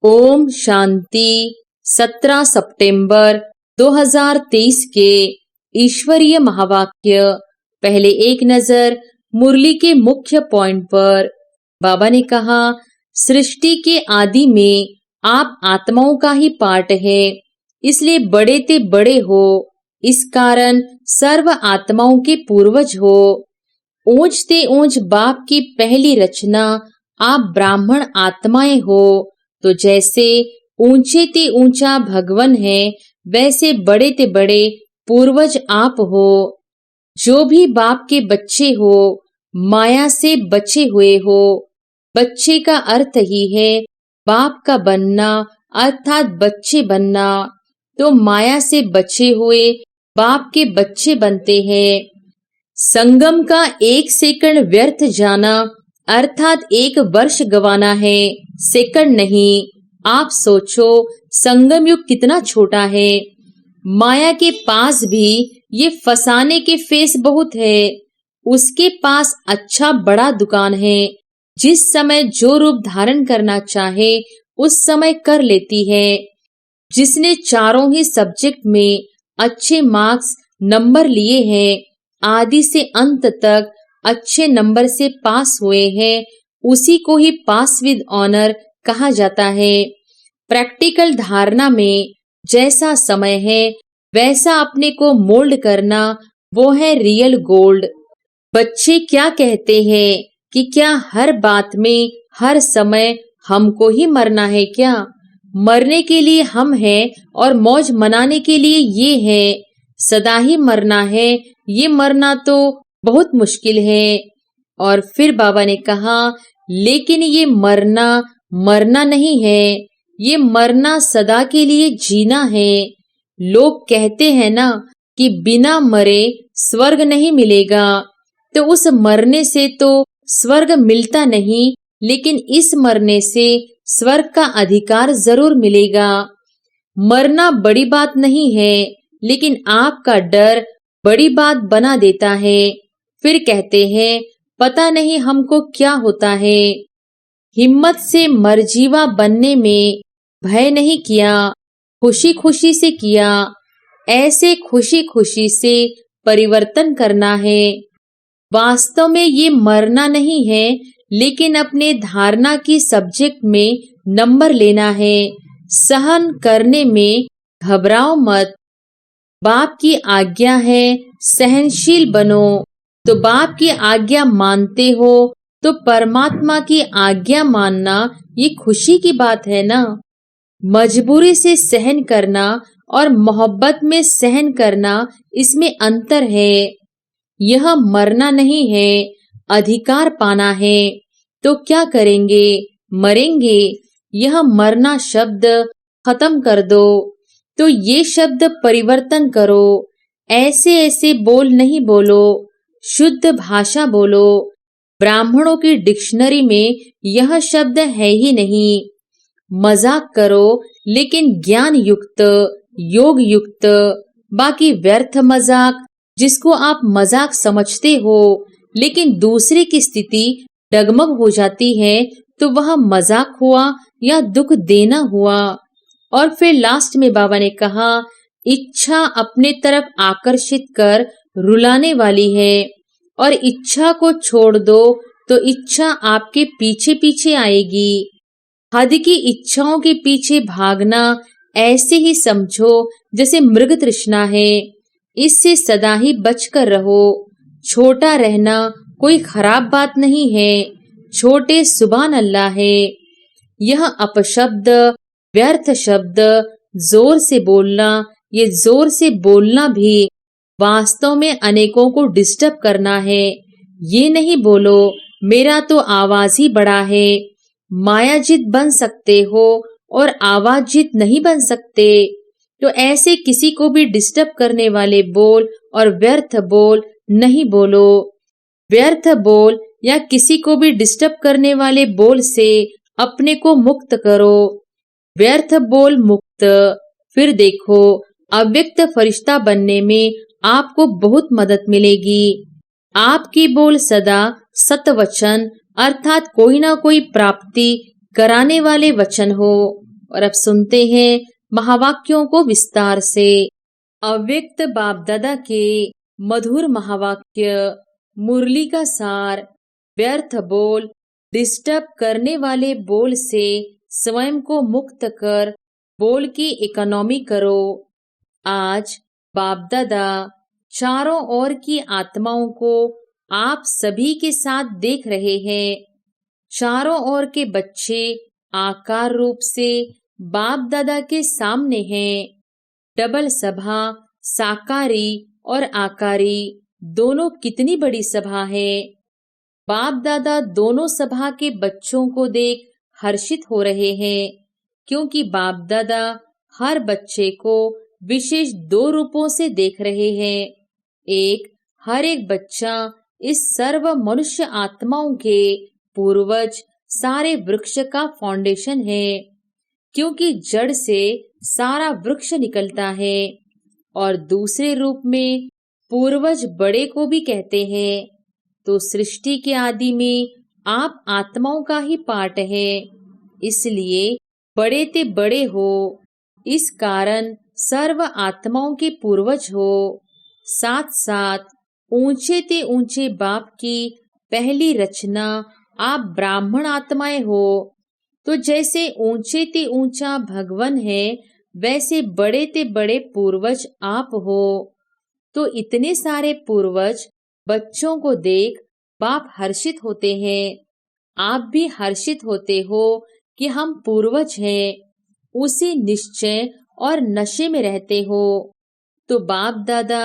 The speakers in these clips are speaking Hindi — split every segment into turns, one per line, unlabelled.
ओम शांति। 17 सितंबर 2023 के ईश्वरीय महावाक्य। पहले एक नजर मुरली के मुख्य पॉइंट पर। बाबा ने कहा, सृष्टि के आदि में आप आत्माओं का ही पार्ट है, इसलिए बड़े ते बड़े हो, इस कारण सर्व आत्माओं के पूर्वज हो। ऊंच ते ऊंच बाप की पहली रचना आप ब्राह्मण आत्माएं हो, तो जैसे ऊंचे ते ऊंचा भगवन है, वैसे बड़े ते बड़े पूर्वज आप हो। जो भी बाप के बच्चे हो, माया से बचे हुए हो। बच्चे का अर्थ ही है बाप का बनना, अर्थात बच्चे बनना। तो माया से बचे हुए बाप के बच्चे बनते हैं। संगम का 1 सेकंड व्यर्थ जाना अर्थात 1 वर्ष गवाना है, सेकंड नहीं। आप सोचो संगम युग कितना छोटा है। माया के पास भी ये फसाने के फेस बहुत है। उसके पास अच्छा बड़ा दुकान है, जिस समय जो रूप धारण करना चाहे उस समय कर लेती है। जिसने चारों ही सब्जेक्ट में अच्छे मार्क्स नंबर लिए हैं, आदि से अंत तक अच्छे नंबर से पास हुए हैं, उसी को ही पास विद ऑनर कहा जाता है। प्रैक्टिकल धारणा में जैसा समय है वैसा अपने को मोल्ड करना, वो है रियल गोल्ड। बच्चे क्या कहते हैं कि क्या हर बात में हर समय हमको ही मरना है क्या? मरने के लिए हम हैं और मौज मनाने के लिए ये है। सदा ही मरना है, ये मरना तो बहुत मुश्किल है। और फिर बाबा ने कहा, लेकिन ये मरना मरना नहीं है, ये मरना सदा के लिए जीना है। लोग कहते हैं ना कि बिना मरे स्वर्ग नहीं मिलेगा, तो उस मरने से तो स्वर्ग मिलता नहीं, लेकिन इस मरने से स्वर्ग का अधिकार जरूर मिलेगा। मरना बड़ी बात नहीं है, लेकिन आपका डर बड़ी बात बना देता है। फिर कहते हैं, पता नहीं हमको क्या होता है। हिम्मत से मरजीवा बनने में भय नहीं किया, खुशी खुशी से किया। ऐसे खुशी खुशी से परिवर्तन करना है। वास्तव में ये मरना नहीं है, लेकिन अपने धारणा की सब्जेक्ट में नंबर लेना है। सहन करने में घबराओ मत। बाप की आज्ञा है सहनशील बनो, तो बाप की आज्ञा मानते हो तो परमात्मा की आज्ञा मानना ये खुशी की बात है ना। मजबूरी से सहन करना और मोहब्बत में सहन करना, इसमें अंतर है। यह मरना नहीं है, अधिकार पाना है। तो क्या करेंगे? मरेंगे। यह मरना शब्द खत्म कर दो। तो ये शब्द परिवर्तन करो। ऐसे ऐसे बोल नहीं बोलो, शुद्ध भाषा बोलो। ब्राह्मणों की डिक्शनरी में यह शब्द है ही नहीं। मजाक करो, लेकिन ज्ञान युक्त, योग युक्त। बाकी व्यर्थ मजाक, जिसको आप मजाक समझते हो, लेकिन दूसरे की स्थिति डगमग हो जाती है, तो वह मजाक हुआ या दुख देना हुआ। और फिर लास्ट में बाबा ने कहा, इच्छा अपने तरफ आकर्षित कर रुलाने वाली है, और इच्छा को छोड़ दो तो इच्छा आपके पीछे पीछे आएगी। हद की इच्छाओं के पीछे भागना ऐसे ही समझो जैसे मृग तृष्णा है। इससे सदा ही बचकर रहो। छोटा रहना कोई खराब बात नहीं है। छोटे सुभान अल्लाह है। यह अपशब्द, व्यर्थ शब्द, जोर से बोलना, ये जोर से बोलना भी वास्तव में अनेकों को डिस्टर्ब करना है। ये नहीं बोलो मेरा तो आवाज ही बड़ा है। मायाजित बन सकते हो और आवाजित नहीं बन सकते। तो ऐसे किसी को भी डिस्टर्ब करने वाले बोल और व्यर्थ बोल नहीं बोलो। व्यर्थ बोल या किसी को भी डिस्टर्ब करने वाले बोल से अपने को मुक्त करो। व्यर्थ बोल मुक्त। फिर देखो, अव्यक्त फरिश्ता बनने में आपको बहुत मदद मिलेगी। आपकी बोल सदा सत वचन, अर्थात कोई ना कोई प्राप्ति कराने वाले वचन हो। और अब सुनते हैं महावाक्यों को विस्तार से। अव्यक्त बाप दादा के मधुर महावाक्य, मुरली का सार। व्यर्थ बोल, डिस्टर्ब करने वाले बोल से स्वयं को मुक्त कर बोल की इकोनॉमी करो। आज बाप दादा चारों ओर की आत्माओं को आप सभी के साथ देख रहे हैं। चारों ओर के बच्चे आकार रूप से बाप दादा के सामने हैं। डबल सभा, साकारी और आकारी दोनों कितनी बड़ी सभा है। बाप दादा दोनों सभा के बच्चों को देख हर्षित हो रहे हैं, क्योंकि बाप दादा हर बच्चे को विशेष 2 रूपों से देख रहे हैं। एक, हर एक बच्चा इस सर्व मनुष्य आत्माओं के पूर्वज सारे वृक्ष का फाउंडेशन है, क्योंकि जड़ से सारा वृक्ष निकलता है। और दूसरे रूप में पूर्वज बड़े को भी कहते हैं। तो सृष्टि के आदि में आप आत्माओं का ही पार्ट है, इसलिए बड़े ते बड़े हो। इस कारण सर्व आत्माओं के पूर्वज हो। साथ साथ ऊंचे ते ऊंचे बाप की पहली रचना आप ब्राह्मण आत्माएं हो। तो जैसे ऊंचे ते ऊंचा भगवान है, वैसे बड़े ते बड़े पूर्वज आप हो। तो इतने सारे पूर्वज बच्चों को देख बाप हर्षित होते हैं। आप भी हर्षित होते हो कि हम पूर्वज हैं। उसी निश्चय और नशे में रहते हो। तो बाप दादा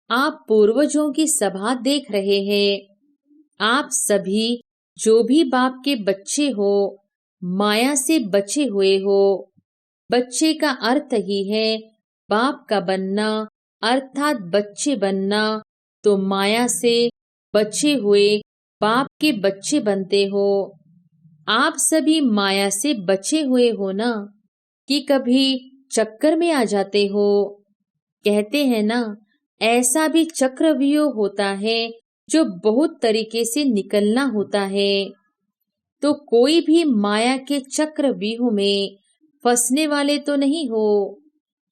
आप पूर्वजों की सभा देख रहे हैं। आप सभी जो भी बाप के बच्चे हो, माया से बचे हुए हो। बच्चे का अर्थ ही है बाप का बनना, अर्थात बच्चे बनना। तो माया से बचे हुए बाप के बच्चे बनते हो। आप सभी माया से बचे हुए हो ना, कि कभी चक्कर में आ जाते हो। कहते हैं ना, ऐसा भी चक्रव्यूह होता है जो बहुत तरीके से निकलना होता है। तो कोई भी माया के चक्रव्यूह में फंसने वाले तो नहीं हो।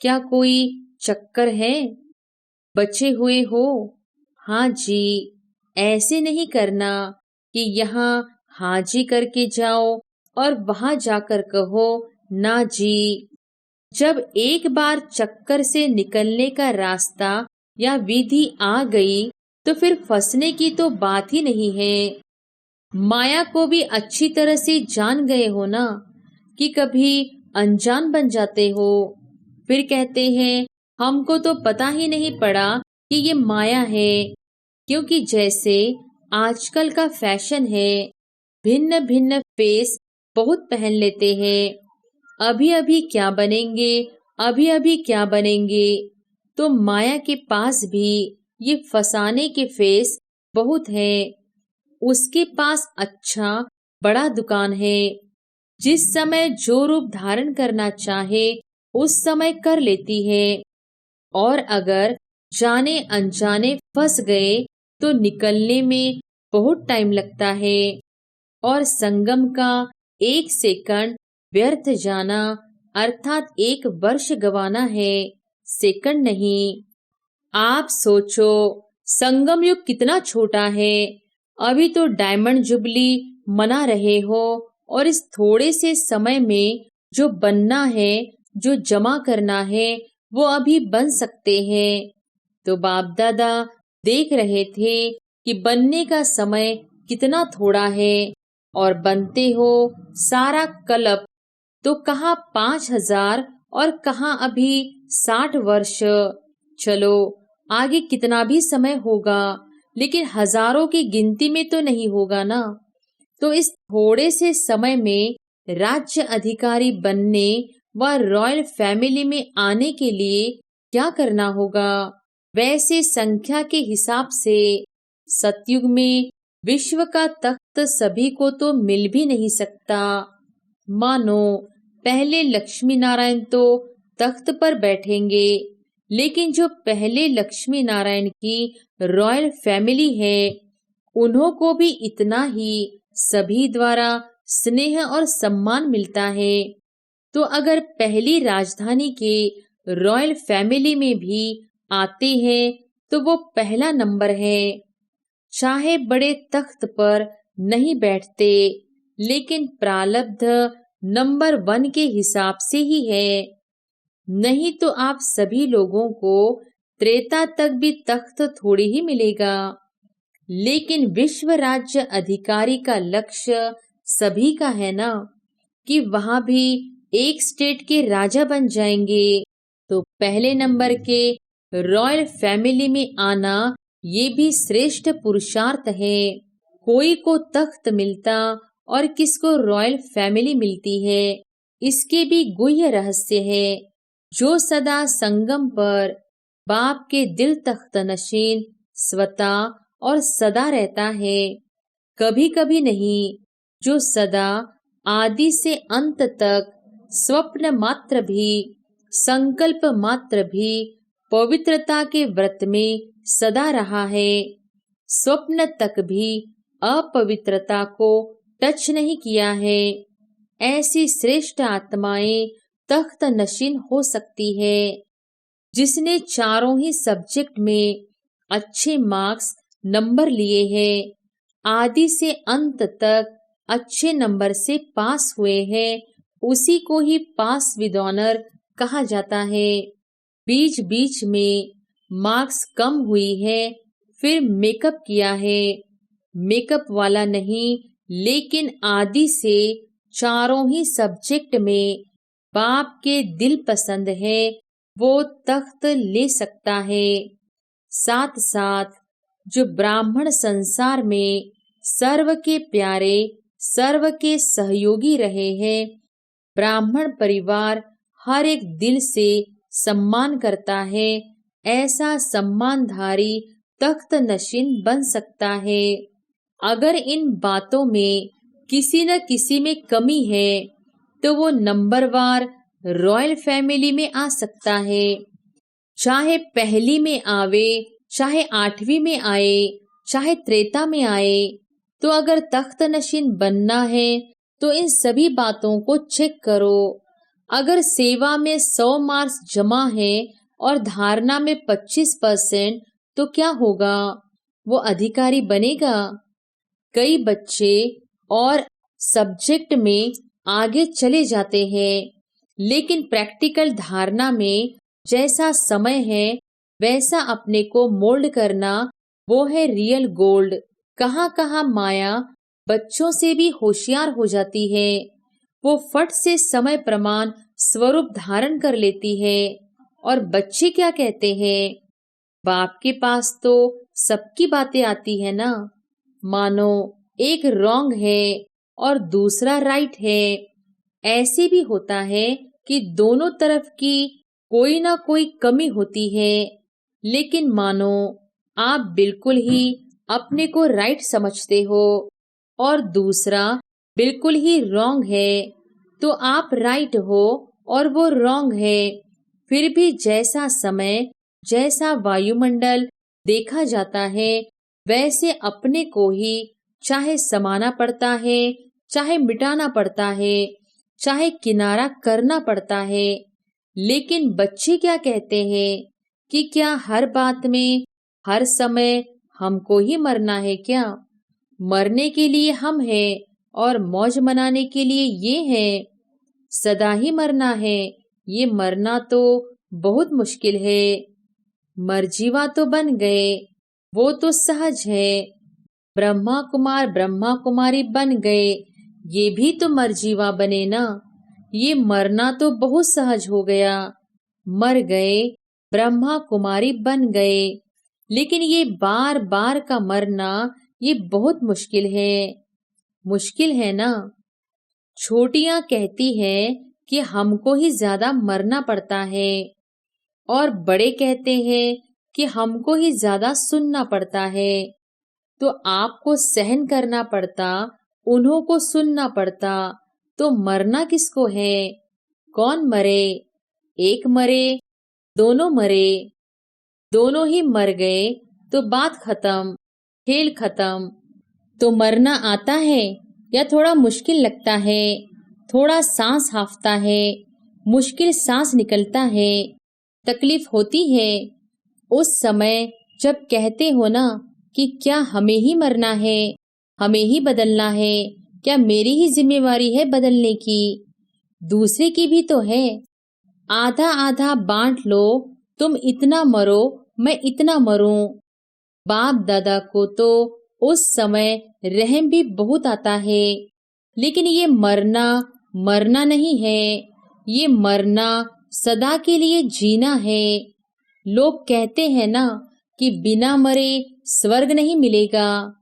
क्या कोई चक्कर है? बचे हुए हो? हाँ जी। ऐसे नहीं करना कि यहाँ हाँ जी करके जाओ और वहां जाकर कहो ना जी। जब एक बार चक्कर से निकलने का रास्ता या विधि आ गई, तो फिर फंसने की तो बात ही नहीं है। माया को भी अच्छी तरह से जान गए हो ना, कि कभी अनजान बन जाते हो। फिर कहते हैं हमको तो पता ही नहीं पड़ा कि ये माया है। क्योंकि जैसे आजकल का फैशन है, भिन्न भिन्न फेस बहुत पहन लेते हैं। अभी अभी क्या बनेंगे, अभी अभी क्या बनेंगे। तो माया के पास भी ये फसाने के फेस बहुत है। उसके पास अच्छा बड़ा दुकान है। जिस समय जो रूप धारण करना चाहे उस समय कर लेती है। और अगर जाने अनजाने फंस गए तो निकलने में बहुत टाइम लगता है। और संगम का 1 सेकंड व्यर्थ जाना अर्थात 1 वर्ष गवाना है, सेकंड नहीं। आप सोचो संगम युग कितना छोटा है। अभी तो डायमंड जुबली मना रहे हो, और इस थोड़े से समय में जो बनना है, जो जमा करना है, वो अभी बन सकते हैं। तो बाप दादा देख रहे थे कि बनने का समय कितना थोड़ा है, और बनते हो सारा कल्प। तो कहाँ 5000 और कहाँ अभी 60 वर्ष। चलो आगे कितना भी समय होगा, लेकिन हजारों की गिनती में तो नहीं होगा ना। तो इस थोड़े से समय में राज्य अधिकारी बनने व रॉयल फैमिली में आने के लिए क्या करना होगा। वैसे संख्या के हिसाब से सतयुग में विश्व का तख्त सभी को तो मिल भी नहीं सकता। मानो पहले लक्ष्मी नारायण तो तख्त पर बैठेंगे, लेकिन जो पहले लक्ष्मी नारायण की रॉयल फैमिली है, उन्हों को भी इतना ही सभी द्वारा स्नेह और सम्मान मिलता है। तो अगर पहली राजधानी के रॉयल फैमिली में भी आते हैं तो वो पहला नंबर है। चाहे बड़े तख्त पर नहीं बैठते, लेकिन प्रारब्ध नंबर 1 के हिसाब से ही है। नहीं तो आप सभी लोगों को त्रेता तक भी तख्त थोड़ी ही मिलेगा। लेकिन विश्व राज्य अधिकारी का लक्ष्य सभी का है ना, कि वहां भी एक स्टेट के राजा बन जाएंगे। तो पहले नंबर के रॉयल फैमिली में आना ये भी श्रेष्ठ पुरुषार्थ है। कोई को तख्त मिलता और किसको रॉयल फैमिली मिलती है, इसके भी गुह्य रहस्य है। जो सदा संगम पर बाप के दिल तख्त नशीन स्वतः और सदा रहता है, कभी कभी नहीं, जो सदा आदि से अंत तक स्वप्न मात्र भी, संकल्प मात्र भी पवित्रता के व्रत में सदा रहा है, स्वप्न तक भी अपवित्रता को टच नहीं किया है, ऐसी श्रेष्ठ आत्माएं तख्त नशीन हो सकती है। जिसने चारों ही सब्जेक्ट में अच्छे मार्क्स नंबर लिए हैं, आदि से अंत तक अच्छे नंबर से पास हुए हैं, उसी को ही पास विद ऑनर कहा जाता है। बीच बीच में मार्क्स कम हुई है, फिर मेकअप किया है, मेकअप वाला नहीं, लेकिन आदि से चारों ही सब्जेक्ट में बाप के दिल पसंद है, वो तख्त ले सकता है। साथ साथ जो ब्राह्मण संसार में सर्व के प्यारे, सर्व के सहयोगी रहे हैं, ब्राह्मण परिवार हर एक दिल से सम्मान करता है, ऐसा सम्मानधारी तख्त नशीन बन सकता है। अगर इन बातों में किसी न किसी में कमी है तो वो नंबरवार रॉयल फैमिली में आ सकता है। चाहे पहली में आवे, चाहे 8वीं में आए, चाहे त्रेता में आए, तो अगर तख्त नशीन बनना है तो इन सभी बातों को चेक करो। अगर सेवा में 100 मार्क्स जमा है और धारणा में 25%, तो क्या होगा? वो अधिकारी बनेगा। कई बच्चे और सब्जेक्ट में आगे चले जाते हैं, लेकिन प्रैक्टिकल धारणा में जैसा समय है वैसा अपने को मोल्ड करना, वो है रियल गोल्ड। कहाँ कहाँ माया बच्चों से भी होशियार हो जाती है। वो फट से समय प्रमाण स्वरूप धारण कर लेती है। और बच्चे क्या कहते हैं? बाप के पास तो सबकी बातें आती है ना। मानो एक रॉन्ग है और दूसरा राइट है। ऐसे भी होता है कि दोनों तरफ की कोई ना कोई कमी होती है, लेकिन मानो आप बिल्कुल ही अपने को राइट समझते हो और दूसरा बिल्कुल ही रॉन्ग है, तो आप राइट हो और वो रॉन्ग है। फिर भी जैसा समय, जैसा वायुमंडल देखा जाता है, वैसे अपने को ही चाहे समाना पड़ता है, चाहे मिटाना पड़ता है, चाहे किनारा करना पड़ता है। लेकिन बच्चे क्या कहते हैं कि क्या हर बात में, हर समय हमको ही मरना है क्या? मरने के लिए हम हैं और मौज मनाने के लिए ये है। सदा ही मरना है, ये मरना तो बहुत मुश्किल है। मरजीवा तो बन गए, वो तो सहज है। ब्रह्मा कुमार ब्रह्मा कुमारी बन गए, ये भी तो मरजीवा बने ना। ये मरना तो बहुत सहज हो गया, मर गए, ब्रह्मा कुमारी बन गए। लेकिन ये बार बार का मरना, ये बहुत मुश्किल है। मुश्किल है ना। छोटियां कहती है कि हमको ही ज्यादा मरना पड़ता है, और बड़े कहते हैं कि हमको ही ज्यादा सुनना पड़ता है। तो आपको सहन करना पड़ता, उन्हों को सुनना पड़ता, तो मरना किसको है? कौन मरे? एक मरे, दोनों मरे, दोनों ही मर गए तो बात खत्म, खेल खत्म। तो मरना आता है या थोड़ा मुश्किल लगता है? थोड़ा सांस हांफता है, मुश्किल सांस निकलता है, तकलीफ होती है। उस समय जब कहते हो ना कि क्या हमें ही मरना है, हमें ही बदलना है, क्या मेरी ही जिम्मेवारी है बदलने की? दूसरे की भी तो है। आधा आधा बांट लो, तुम इतना मरो, मैं इतना मरूं। बाप दादा को तो उस समय रहम भी बहुत आता है, लेकिन ये मरना मरना नहीं है, ये मरना सदा के लिए जीना है। लोग कहते हैं ना कि बिना मरे स्वर्ग नहीं मिलेगा,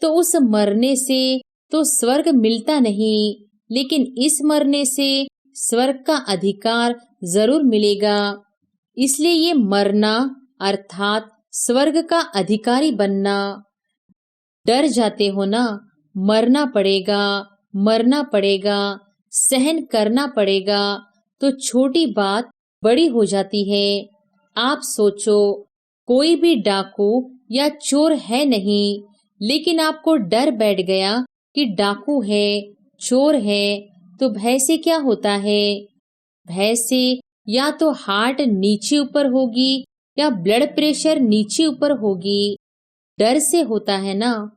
तो उस मरने से तो स्वर्ग मिलता नहीं, लेकिन इस मरने से स्वर्ग का अधिकार जरूर मिलेगा। इसलिए ये मरना अर्थात स्वर्ग का अधिकारी बनना। डर जाते हो ना, मरना पड़ेगा, मरना पड़ेगा, सहन करना पड़ेगा, तो छोटी बात बड़ी हो जाती है। आप सोचो, कोई भी डाकू या चोर है नहीं, लेकिन आपको डर बैठ गया कि डाकू है, चोर है, तो भय से क्या होता है? भय से या तो हार्ट नीचे ऊपर होगी या ब्लड प्रेशर नीचे ऊपर होगी। डर से होता है ना,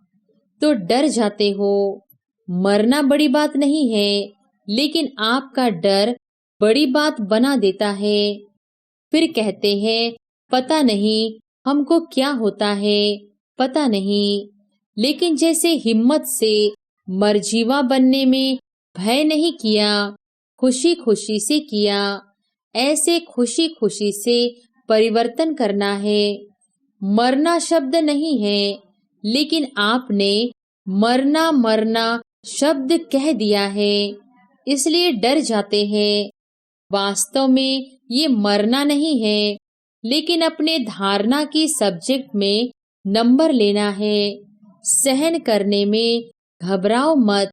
तो डर जाते हो। मरना बड़ी बात नहीं है, लेकिन आपका डर बड़ी बात बना देता है। फिर कहते हैं पता नहीं हमको क्या होता है, पता नहीं। लेकिन जैसे हिम्मत से मरजीवा बनने में भय नहीं किया, खुशी खुशी से किया, ऐसे खुशी खुशी से परिवर्तन करना है। मरना शब्द नहीं है, लेकिन आपने मरना मरना शब्द कह दिया है, इसलिए डर जाते हैं। वास्तव में ये मरना नहीं है, लेकिन अपने धारणा की सब्जेक्ट में नंबर लेना है। सहन करने में घबराओ मत।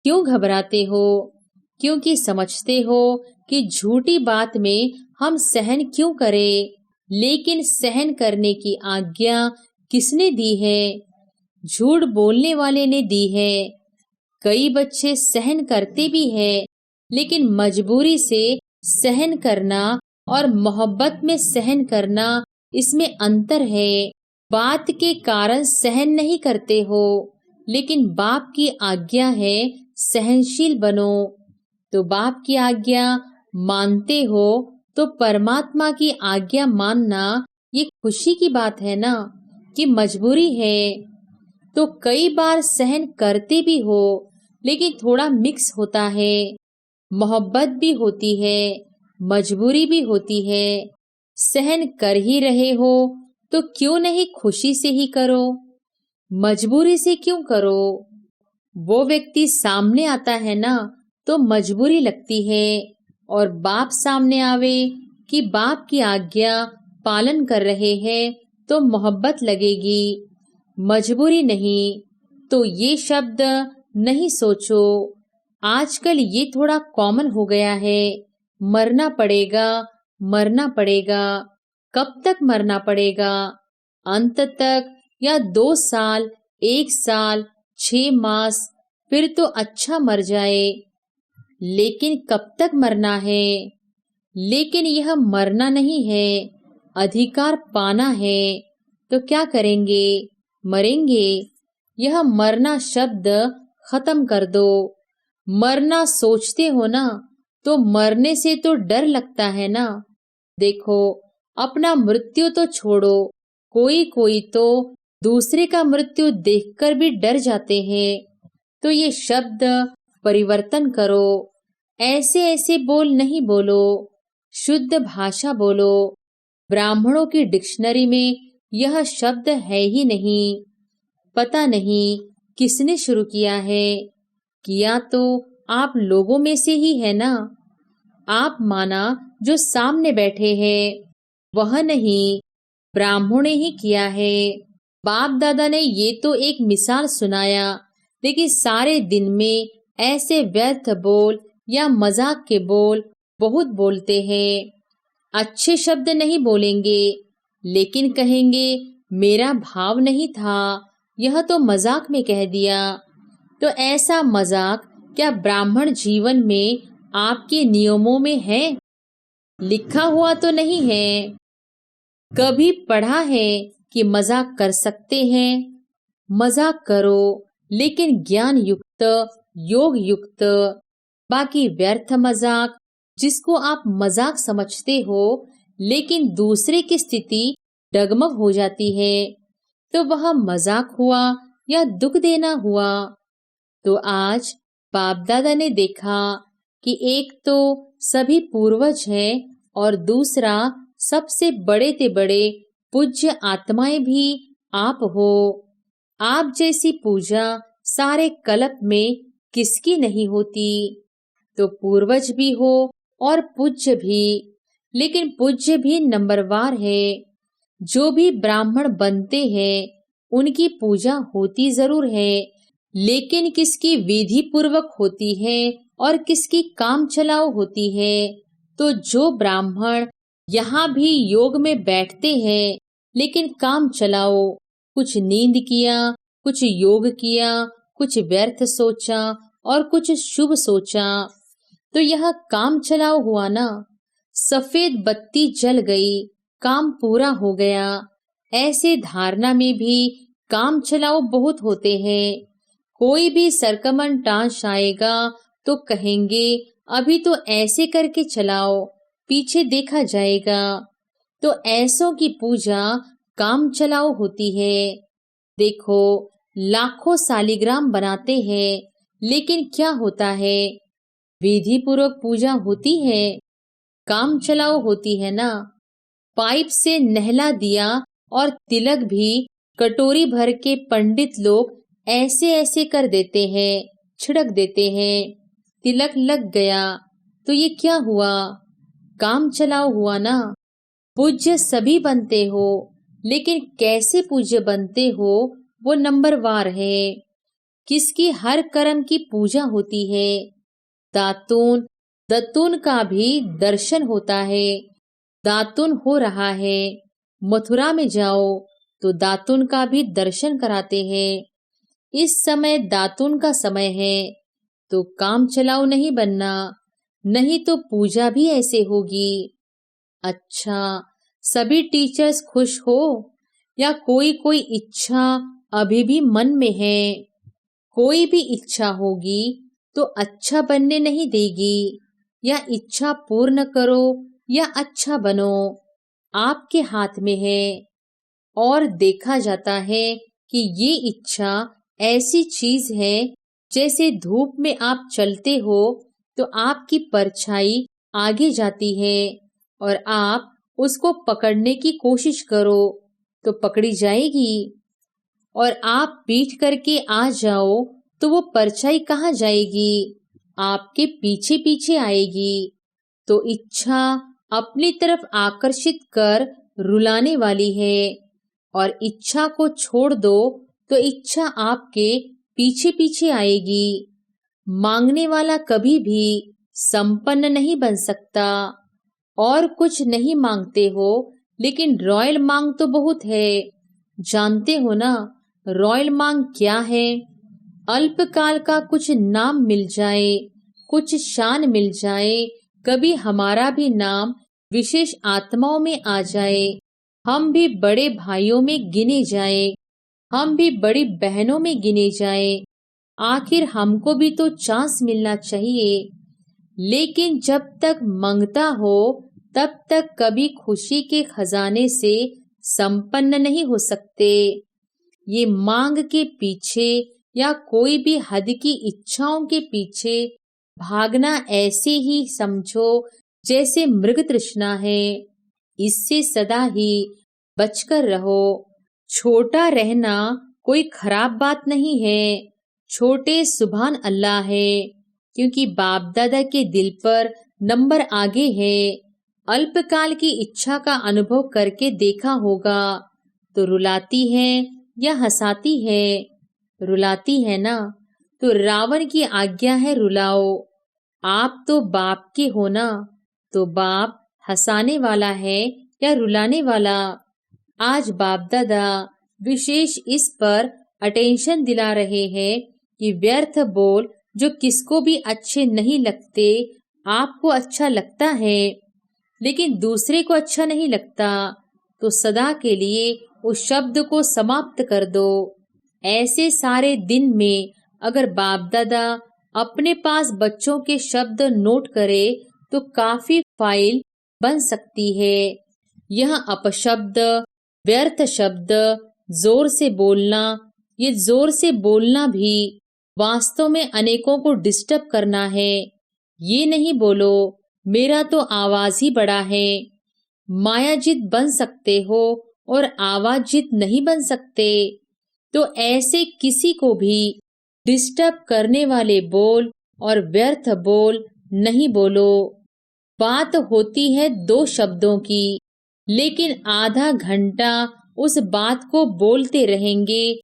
क्यों घबराते हो? क्योंकि समझते हो कि झूठी बात में हम सहन क्यों करें। लेकिन सहन करने की आज्ञा किसने दी है? झूठ बोलने वाले ने दी है। कई बच्चे सहन करते भी हैं, लेकिन मजबूरी से सहन करना और मोहब्बत में सहन करना, इसमें अंतर है। बात के कारण सहन नहीं करते हो, लेकिन बाप की आज्ञा है सहनशील बनो। तो बाप की आज्ञा मानते हो, तो परमात्मा की आज्ञा मानना ये खुशी की बात है ना, कि मजबूरी है। तो कई बार सहन करते भी हो, लेकिन थोड़ा मिक्स होता है। मोहब्बत भी होती है, मजबूरी भी होती है। सहन कर ही रहे हो, तो क्यों नहीं खुशी से ही करो, मजबूरी से क्यों करो? वो व्यक्ति सामने आता है ना, तो मजबूरी लगती है, और बाप सामने आवे कि बाप की आज्ञा पालन कर रहे हैं, तो मोहब्बत लगेगी, मजबूरी नहीं। तो ये शब्द नहीं सोचो। आजकल ये थोड़ा कॉमन हो गया है। मरना पड़ेगा, मरना पड़ेगा। कब तक मरना पड़ेगा? अंत तक, या 2 साल, 1 साल, 6 मास, फिर तो अच्छा मर जाए। लेकिन कब तक मरना है? लेकिन यह मरना नहीं है, अधिकार पाना है। तो क्या करेंगे? मरेंगे। यह मरना शब्द खत्म कर दो। मरना सोचते हो ना, तो मरने से तो डर लगता है ना। देखो, अपना मृत्यु तो छोड़ो, कोई कोई तो दूसरे का मृत्यु देखकर भी डर जाते हैं। तो ये शब्द परिवर्तन करो। ऐसे ऐसे बोल नहीं बोलो, शुद्ध भाषा बोलो। ब्राह्मणों की डिक्शनरी में यह शब्द है ही नहीं। पता नहीं किसने शुरू किया है। किया तो आप लोगों में से ही है ना। आप माना जो सामने बैठे हैं, वह नहीं, ब्राह्मणों ने ही किया है। बाप दादा ने ये तो एक मिसाल सुनाया, लेकिन सारे दिन में ऐसे व्यर्थ बोल या मजाक के बोल बहुत बोलते हैं। अच्छे शब्द नहीं बोलेंगे, लेकिन कहेंगे मेरा भाव नहीं था, यह तो मजाक में कह दिया। तो ऐसा मजाक क्या ब्राह्मण जीवन में आपके नियमों में है? लिखा हुआ तो नहीं है। कभी पढ़ा है कि मजाक कर सकते हैं? मजाक करो, लेकिन ज्ञान युक्त, योग युक्त। बाकी व्यर्थ मजाक, जिसको आप मजाक समझते हो लेकिन दूसरे की स्थिति डगमग हो जाती है, तो वह मजाक हुआ या दुख देना हुआ। तो आज बाप दादा ने देखा कि एक तो सभी पूर्वज हैं और दूसरा सबसे बड़े ते बड़े पूज्य आत्माएं भी आप हो। आप जैसी पूजा सारे कल्प में किसकी नहीं होती। तो पूर्वज भी हो और पूज्य भी, लेकिन पूज्य भी नंबरवार है। जो भी ब्राह्मण बनते हैं उनकी पूजा होती जरूर है, लेकिन किसकी विधि पूर्वक होती है और किसकी काम चलाओ होती है। तो जो ब्राह्मण यहाँ भी योग में बैठते हैं लेकिन काम चलाओ, कुछ नींद किया, कुछ योग किया, कुछ व्यर्थ सोचा और कुछ शुभ सोचा, तो यह काम चलाओ हुआ ना। सफेद बत्ती जल गई, काम पूरा हो गया। ऐसे धारणा में भी काम चलाओ बहुत होते हैं। कोई भी सरकमंटाश आएगा तो कहेंगे अभी तो ऐसे करके चलाओ, पीछे देखा जाएगा। तो ऐसों की पूजा काम चलाओ होती है। देखो, लाखों सालिग्राम बनाते हैं, लेकिन क्या होता है? विधि पूर्वक पूजा होती है, काम चलाओ होती है ना। पाइप से नहला दिया और तिलक भी कटोरी भर के पंडित लोग ऐसे ऐसे कर देते हैं, छिड़क देते हैं। तिलक लग गया तो ये क्या हुआ? काम चलाओ हुआ ना। पूज्य सभी बनते हो, लेकिन कैसे पूज्य बनते हो वो नंबरवार है। किसकी हर कर्म की पूजा होती है। दातून दत्तून का भी दर्शन होता है। दातून हो रहा है, मथुरा में जाओ तो दातून का भी दर्शन कराते हैं। इस समय दातून का समय है, तो काम चलाओ नहीं बनना, नहीं तो पूजा भी ऐसे होगी। अच्छा, सभी टीचर्स खुश हो या कोई कोई इच्छा अभी भी मन में है? कोई भी इच्छा होगी तो अच्छा बनने नहीं देगी। या इच्छा पूर्ण करो या अच्छा बनो, आपके हाथ में है। और देखा जाता है कि ये इच्छा ऐसी चीज है, जैसे धूप में आप चलते हो तो आपकी परछाई आगे जाती है और आप उसको पकड़ने की कोशिश करो तो पकड़ी जाएगी। और आप पीठ करके आ जाओ तो वो परछाई कहाँ जाएगी? आपके पीछे पीछे आएगी। तो इच्छा अपनी तरफ आकर्षित कर रुलाने वाली है, और इच्छा को छोड़ दो तो इच्छा आपके पीछे पीछे आएगी। मांगने वाला कभी भी संपन्न नहीं बन सकता। और कुछ नहीं मांगते हो, लेकिन रॉयल मांग तो बहुत है। जानते हो ना रॉयल मांग क्या है? अल्पकाल का कुछ नाम मिल जाए, कुछ शान मिल जाए, कभी हमारा भी नाम विशेष आत्माओं में आ जाए, हम भी बड़े भाइयों में गिने जाए, हम भी बड़ी बहनों में गिने जाए। आखिर हमको भी तो चांस मिलना चाहिए। लेकिन जब तक मांगता हो तब तक कभी खुशी के खजाने से संपन्न नहीं हो सकते। ये मांग के पीछे या कोई भी हद की इच्छाओं के पीछे भागना ऐसे ही समझो जैसे मृग तृष्णा है। इससे सदा ही बचकर रहो। छोटा रहना कोई खराब बात नहीं है। छोटे सुभान अल्लाह है, क्योंकि बाप दादा के दिल पर नंबर आगे है। अल्पकाल की इच्छा का अनुभव करके देखा होगा तो रुलाती है या हंसाती है? रुलाती है ना। तो रावण की आज्ञा है रुलाओ। आप तो बाप के हो ना, तो बाप हंसाने वाला है या रुलाने वाला? आज बाप दादा विशेष इस पर अटेंशन दिला रहे हैं कि व्यर्थ बोल जो किसको भी अच्छे नहीं लगते। आपको अच्छा लगता है लेकिन दूसरे को अच्छा नहीं लगता, तो सदा के लिए उस शब्द को समाप्त कर दो। ऐसे सारे दिन में अगर बाप दादा अपने पास बच्चों के शब्द नोट करे तो काफी फाइल बन सकती है। यह अपशब्द, व्यर्थ शब्द, जोर से बोलना, ये जोर से बोलना भी वास्तव में अनेकों को डिस्टर्ब करना है। ये नहीं बोलो मेरा तो आवाज ही बड़ा है। मायाजित बन सकते हो और आवाजित नहीं बन सकते। तो ऐसे किसी को भी डिस्टर्ब करने वाले बोल और व्यर्थ बोल नहीं बोलो। बात होती है दो शब्दों की, लेकिन आधा घंटा उस बात को बोलते रहेंगे।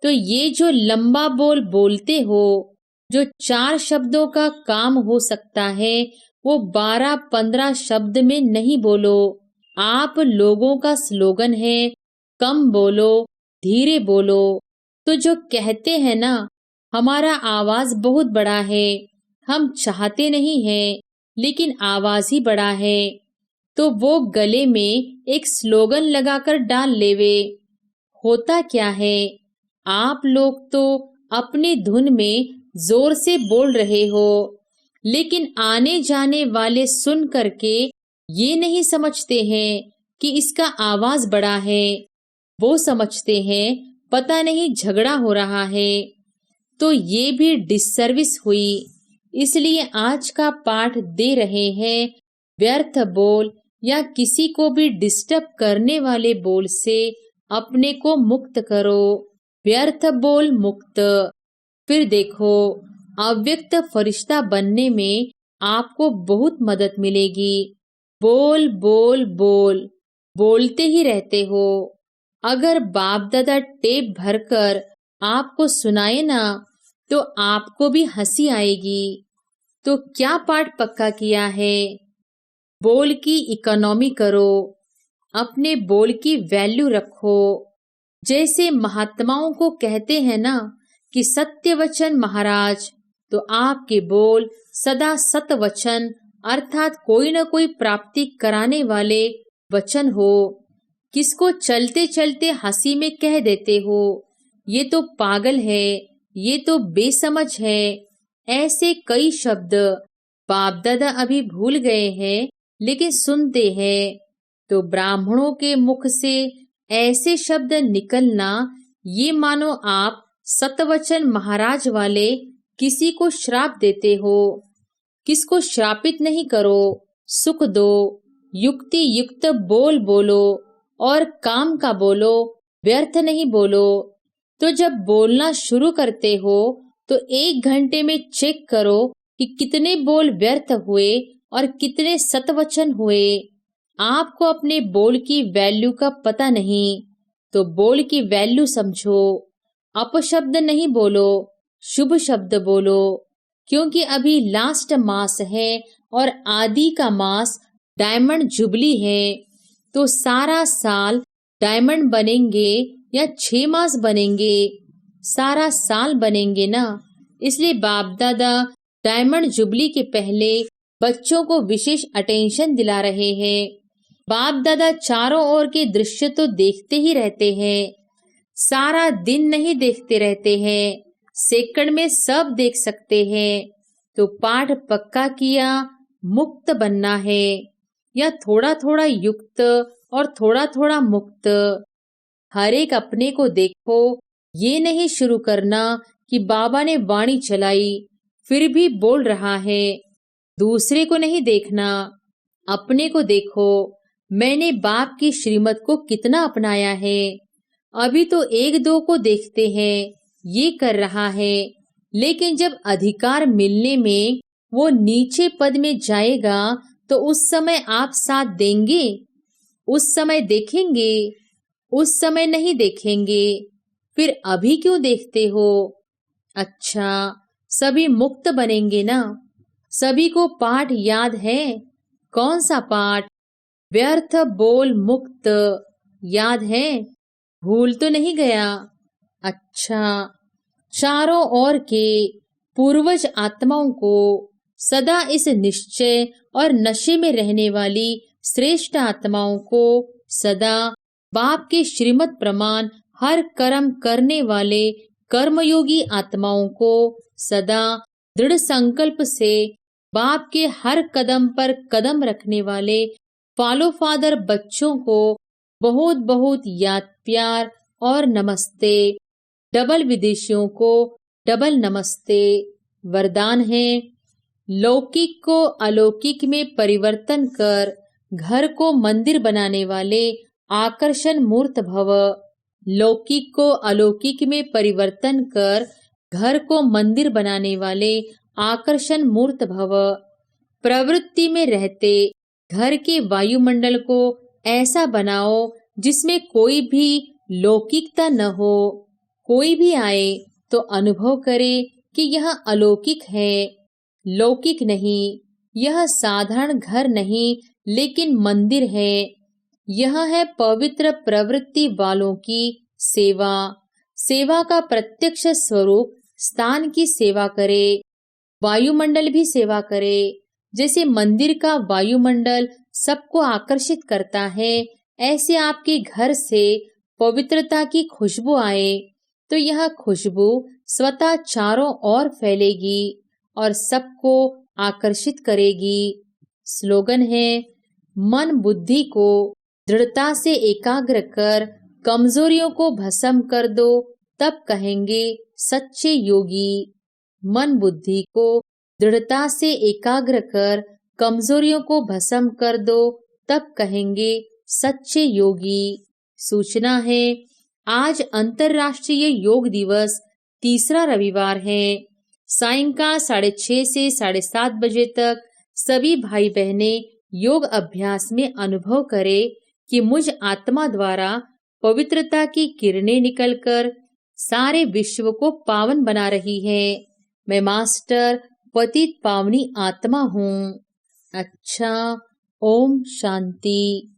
तो ये जो लंबा बोल बोलते हो, जो 4 शब्दों का काम हो सकता है, वो 12-15 शब्द में नहीं बोलो। आप लोगों का स्लोगन है कम बोलो, धीरे बोलो। तो जो कहते हैं ना, हमारा आवाज बहुत बड़ा है, हम चाहते नहीं हैं लेकिन आवाज ही बड़ा है, तो वो गले में एक स्लोगन लगाकर डाल लेवे। होता क्या है, आप लोग तो अपनी धुन में जोर से बोल रहे हो, लेकिन आने जाने वाले सुन करके ये नहीं समझते हैं कि इसका आवाज बड़ा है। वो समझते हैं पता नहीं झगड़ा हो रहा है। तो ये भी डिससर्विस हुई। इसलिए आज का पाठ दे रहे हैं, व्यर्थ बोल या किसी को भी डिस्टर्ब करने वाले बोल से अपने को मुक्त करो। व्यर्थ बोल मुक्त। फिर देखो, अव्यक्त फरिश्ता बनने में आपको बहुत मदद मिलेगी। बोल बोल बोल बोलते ही रहते हो। अगर बाप दादा टेप भरकर आपको सुनाए ना, तो आपको भी हंसी आएगी। तो क्या पाठ पक्का किया है? बोल की इकोनॉमी करो, अपने बोल की वैल्यू रखो। जैसे महात्माओं को कहते हैं ना कि सत्य वचन महाराज, तो आपके बोल सदा सत वचन अर्थात कोई न कोई प्राप्ति कराने वाले वचन हो। किसको चलते चलते हंसी में कह देते हो, ये तो पागल है, ये तो बेसमझ है। ऐसे कई शब्द बाप दादा अभी भूल गए हैं, लेकिन सुनते हैं। तो ब्राह्मणों के मुख से ऐसे शब्द निकलना, ये मानो आप सतवचन महाराज वाले किसी को श्राप देते हो। किसको श्रापित नहीं करो, सुख दो। युक्ति युक्त बोल बोलो और काम का बोलो, व्यर्थ नहीं बोलो। तो जब बोलना शुरू करते हो तो 1 घंटे में चेक करो कि कितने बोल व्यर्थ हुए और कितने सतवचन हुए। आपको अपने बोल की वैल्यू का पता नहीं, तो बोल की वैल्यू समझो। अपशब्द नहीं बोलो, शुभ शब्द बोलो, क्योंकि अभी लास्ट मास है और आदि का मास डायमंड जुबली है। तो सारा साल डायमंड बनेंगे या 6 मास बनेंगे? सारा साल बनेंगे ना। इसलिए बाप दादा डायमंड जुबली के पहले बच्चों को विशेष अटेंशन दिला रहे हैं। बाप दादा चारों ओर के दृश्य तो देखते ही रहते हैं, सारा दिन नहीं देखते रहते हैं, सेकंड में सब देख सकते हैं। तो पाठ पक्का किया, मुक्त बनना है, या थोड़ा थोड़ा युक्त और थोड़ा थोड़ा मुक्त। हर एक अपने को देखो। ये नहीं शुरू करना कि बाबा ने वाणी चलाई फिर भी बोल रहा है। दूसरे को नहीं देखना, अपने को देखो। मैंने बाप की श्रीमत को कितना अपनाया है। अभी तो 1-2 को देखते हैं, ये कर रहा है, लेकिन जब अधिकार मिलने में वो नीचे पद में जाएगा तो उस समय आप साथ देंगे? उस समय देखेंगे? उस समय नहीं देखेंगे। फिर अभी क्यों देखते हो? अच्छा, सभी मुक्त बनेंगे ना। सभी को पाठ याद है? कौन सा पाठ? व्यर्थ बोल मुक्त याद है? भूल तो नहीं गया? अच्छा, चारों ओर के पूर्वज आत्माओं को सदा इस निश्चय और नशे में रहने वाली श्रेष्ठ आत्माओं को सदा बाप के श्रीमत प्रमाण हर कर्म करने वाले कर्मयोगी आत्माओं को सदा दृढ़ संकल्प से बाप के हर कदम पर कदम रखने वाले फॉलो फादर बच्चों को बहुत बहुत याद प्यार और नमस्ते। डबल विदेशियों को डबल नमस्ते। वरदान है, लौकिक को अलौकिक में परिवर्तन कर घर को मंदिर बनाने वाले आकर्षण मूर्त भव। लौकिक को अलौकिक में परिवर्तन कर घर को मंदिर बनाने वाले आकर्षण मूर्त भव। प्रवृत्ति में रहते घर के वायुमंडल को ऐसा बनाओ जिसमें कोई भी लौकिकता न हो। कोई भी आए तो अनुभव करे कि यह अलौकिक है, लौकिक नहीं। यह साधारण घर नहीं लेकिन मंदिर है। यह है पवित्र प्रवृत्ति वालों की सेवा। सेवा का प्रत्यक्ष स्वरूप स्थान की सेवा करे, वायुमंडल भी सेवा करे। जैसे मंदिर का वायुमंडल सबको आकर्षित करता है, ऐसे आपके घर से पवित्रता की खुशबू आए तो यह खुशबू स्वतः चारों ओर फैलेगी और सबको आकर्षित करेगी। स्लोगन है, मन बुद्धि को दृढ़ता से एकाग्र कर कमजोरियों को भस्म कर दो, तब कहेंगे सच्चे योगी। मन बुद्धि को दृढ़ता से एकाग्र कर कमजोरियों को भस्म कर दो, तब कहेंगे सच्चे योगी। सूचना है, आज अंतर्राष्ट्रीय योग दिवस तीसरा रविवार है। सायंकाल 6:30 से 7:30 बजे तक सभी भाई बहनें योग अभ्यास में अनुभव करें कि मुझ आत्मा द्वारा पवित्रता की किरणें निकलकर सारे विश्व को पावन बना रही है। मैं मास्टर पतित पावनी आत्मा हूँ। अच्छा, ओम शांति।